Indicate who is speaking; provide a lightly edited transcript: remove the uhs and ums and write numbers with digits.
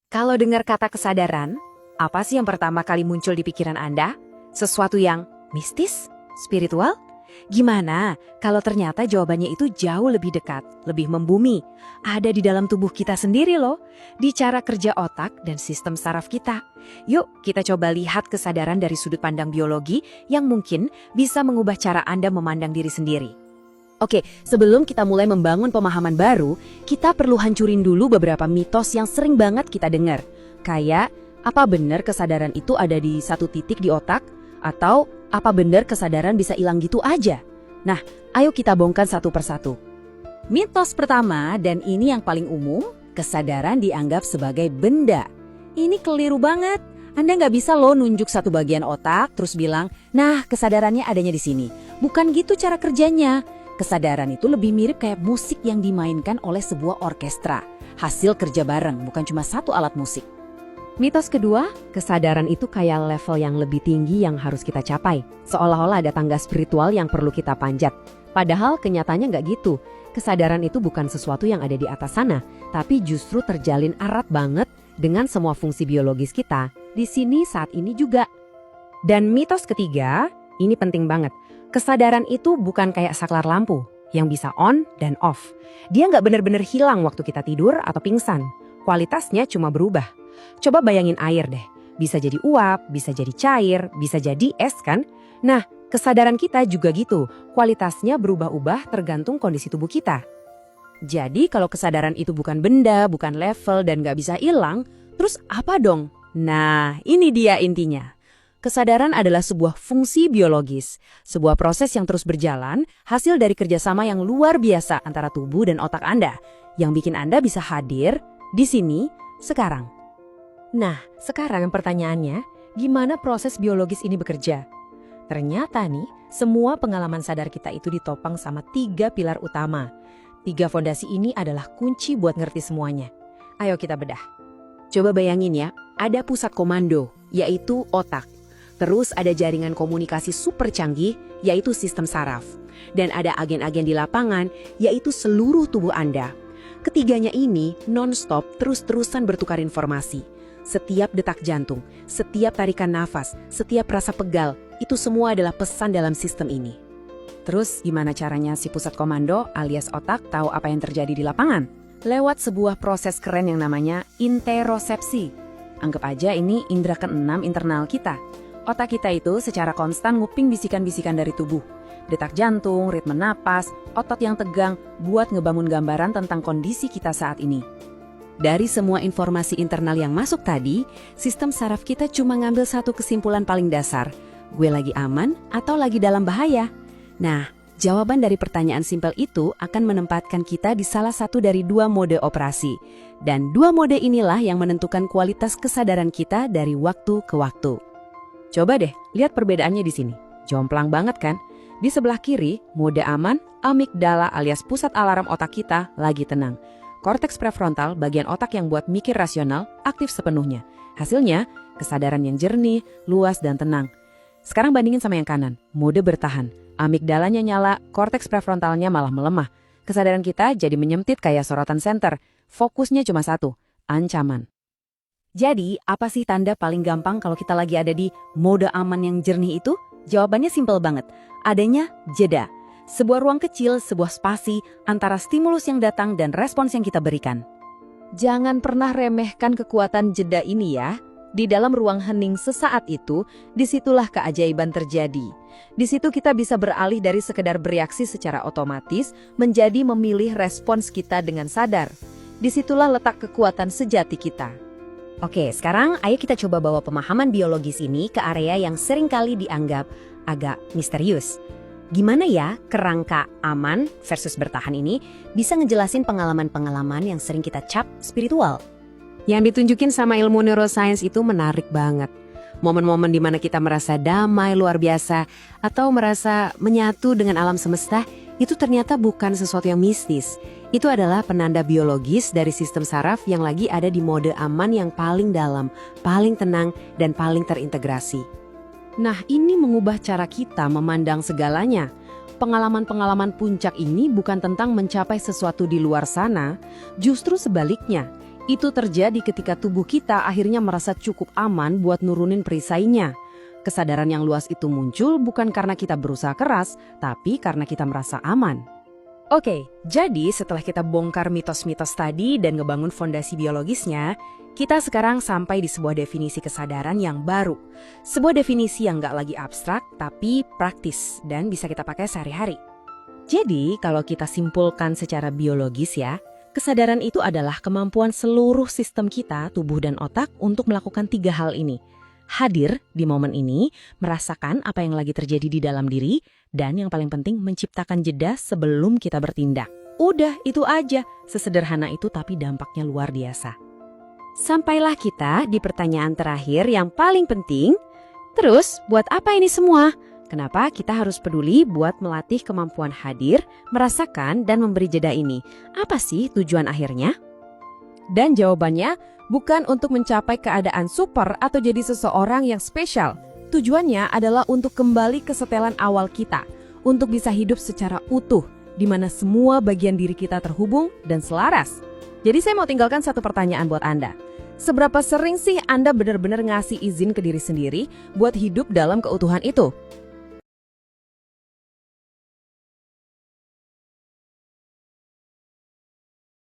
Speaker 1: Kalau dengar kata kesadaran, apa sih yang pertama kali muncul di pikiran Anda? Sesuatu yang mistis? Spiritual? Gimana kalau ternyata jawabannya itu jauh lebih dekat, lebih membumi? Ada di dalam tubuh kita sendiri loh, di cara kerja otak dan sistem saraf kita. Yuk kita coba lihat kesadaran dari sudut pandang biologi yang mungkin bisa mengubah cara Anda memandang diri sendiri. Oke, sebelum kita mulai membangun pemahaman baru, kita perlu hancurin dulu beberapa mitos yang sering banget kita dengar. Kayak, apa benar kesadaran itu ada di satu titik di otak? Atau, apa benar kesadaran bisa hilang gitu aja? Nah, ayo kita bongkar satu persatu. Mitos pertama, dan ini yang paling umum, kesadaran dianggap sebagai benda. Ini keliru banget. Anda nggak bisa loh nunjuk satu bagian otak, terus bilang, nah kesadarannya adanya di sini. Bukan gitu cara kerjanya. Kesadaran itu lebih mirip kayak musik yang dimainkan oleh sebuah orkestra. Hasil kerja bareng, bukan cuma satu alat musik. Mitos kedua, kesadaran itu kayak level yang lebih tinggi yang harus kita capai. Seolah-olah ada tangga spiritual yang perlu kita panjat. Padahal kenyataannya nggak gitu. Kesadaran itu bukan sesuatu yang ada di atas sana, tapi justru terjalin erat banget dengan semua fungsi biologis kita di sini saat ini juga. Dan mitos ketiga, ini penting banget. Kesadaran itu bukan kayak saklar lampu yang bisa on dan off. Dia nggak benar-benar hilang waktu kita tidur atau pingsan. Kualitasnya cuma berubah. Coba bayangin air deh. Bisa jadi uap, bisa jadi cair, bisa jadi es kan? Nah, kesadaran kita juga gitu. Kualitasnya berubah-ubah tergantung kondisi tubuh kita. Jadi kalau kesadaran itu bukan benda, bukan level dan nggak bisa hilang, terus apa dong? Nah, ini dia intinya. Kesadaran adalah sebuah fungsi biologis, sebuah proses yang terus berjalan, hasil dari kerjasama yang luar biasa antara tubuh dan otak Anda, yang bikin Anda bisa hadir di sini sekarang. Nah, sekarang pertanyaannya, gimana proses biologis ini bekerja? Ternyata nih, semua pengalaman sadar kita itu ditopang sama 3 pilar utama. 3 fondasi ini adalah kunci buat ngerti semuanya. Ayo kita bedah. Coba bayangin ya, ada pusat komando, yaitu otak. Terus ada jaringan komunikasi super canggih, yaitu sistem saraf. Dan ada agen-agen di lapangan, yaitu seluruh tubuh Anda. Ketiganya ini non-stop terus-terusan bertukar informasi. Setiap detak jantung, setiap tarikan nafas, setiap rasa pegal, itu semua adalah pesan dalam sistem ini. Terus gimana caranya si pusat komando alias otak tahu apa yang terjadi di lapangan? Lewat sebuah proses keren yang namanya interosepsi. Anggap aja ini indera keenam internal kita. Otak kita itu secara konstan nguping bisikan-bisikan dari tubuh. Detak jantung, ritme napas, otot yang tegang buat ngebangun gambaran tentang kondisi kita saat ini. Dari semua informasi internal yang masuk tadi, sistem saraf kita cuma ngambil satu kesimpulan paling dasar. Gue lagi aman atau lagi dalam bahaya? Nah, jawaban dari pertanyaan simpel itu akan menempatkan kita di salah satu dari 2 mode operasi. Dan 2 mode inilah yang menentukan kualitas kesadaran kita dari waktu ke waktu. Coba deh, lihat perbedaannya di sini. Jomplang banget kan? Di sebelah kiri, mode aman, amigdala alias pusat alarm otak kita lagi tenang. Korteks prefrontal, bagian otak yang buat mikir rasional, aktif sepenuhnya. Hasilnya, kesadaran yang jernih, luas, dan tenang. Sekarang bandingin sama yang kanan, mode bertahan. Amigdalanya nyala, korteks prefrontalnya malah melemah. Kesadaran kita jadi menyempit kayak sorotan senter. Fokusnya cuma satu, ancaman. Jadi, apa sih tanda paling gampang kalau kita lagi ada di mode aman yang jernih itu? Jawabannya simpel banget. Adanya jeda. Sebuah ruang kecil, sebuah spasi antara stimulus yang datang dan respons yang kita berikan. Jangan pernah remehkan kekuatan jeda ini ya. Di dalam ruang hening sesaat itu, disitulah keajaiban terjadi. Di situ kita bisa beralih dari sekedar bereaksi secara otomatis menjadi memilih respons kita dengan sadar. Disitulah letak kekuatan sejati kita. Oke, sekarang ayo kita coba bawa pemahaman biologis ini ke area yang seringkali dianggap agak misterius. Gimana ya kerangka aman versus bertahan ini bisa ngejelasin pengalaman-pengalaman yang sering kita cap spiritual? Yang ditunjukin sama ilmu neuroscience itu menarik banget. Momen-momen di mana kita merasa damai luar biasa atau merasa menyatu dengan alam semesta itu ternyata bukan sesuatu yang mistis. Itu adalah penanda biologis dari sistem saraf yang lagi ada di mode aman yang paling dalam, paling tenang, dan paling terintegrasi. Nah, ini mengubah cara kita memandang segalanya. Pengalaman-pengalaman puncak ini bukan tentang mencapai sesuatu di luar sana, justru sebaliknya.
Speaker 2: Itu terjadi ketika tubuh kita akhirnya merasa cukup aman buat nurunin perisainya. Kesadaran yang luas itu muncul bukan karena kita berusaha keras, tapi karena kita merasa aman.
Speaker 1: Oke, jadi setelah kita bongkar mitos-mitos tadi dan ngebangun fondasi biologisnya, kita sekarang sampai di sebuah definisi kesadaran yang baru. Sebuah definisi yang nggak lagi abstrak, tapi praktis dan bisa kita pakai sehari-hari. Jadi, kalau kita simpulkan secara biologis ya, kesadaran itu adalah kemampuan seluruh sistem kita, tubuh dan otak untuk melakukan 3 hal ini. Hadir di momen ini, merasakan apa yang lagi terjadi di dalam diri, dan yang paling penting menciptakan jeda sebelum kita bertindak. Udah, itu aja. Sesederhana itu tapi dampaknya luar biasa. Sampailah kita di pertanyaan terakhir yang paling penting. Terus, buat apa ini semua? Kenapa kita harus peduli buat melatih kemampuan hadir, merasakan, dan memberi jeda ini? Apa sih tujuan akhirnya?
Speaker 2: Dan jawabannya bukan untuk mencapai keadaan super atau jadi seseorang yang spesial. Tujuannya adalah untuk kembali ke setelan awal kita, untuk bisa hidup secara utuh, di mana semua bagian diri kita terhubung dan selaras. Jadi saya mau tinggalkan satu pertanyaan buat Anda. Seberapa sering sih Anda benar-benar ngasih izin ke diri sendiri buat hidup dalam keutuhan itu?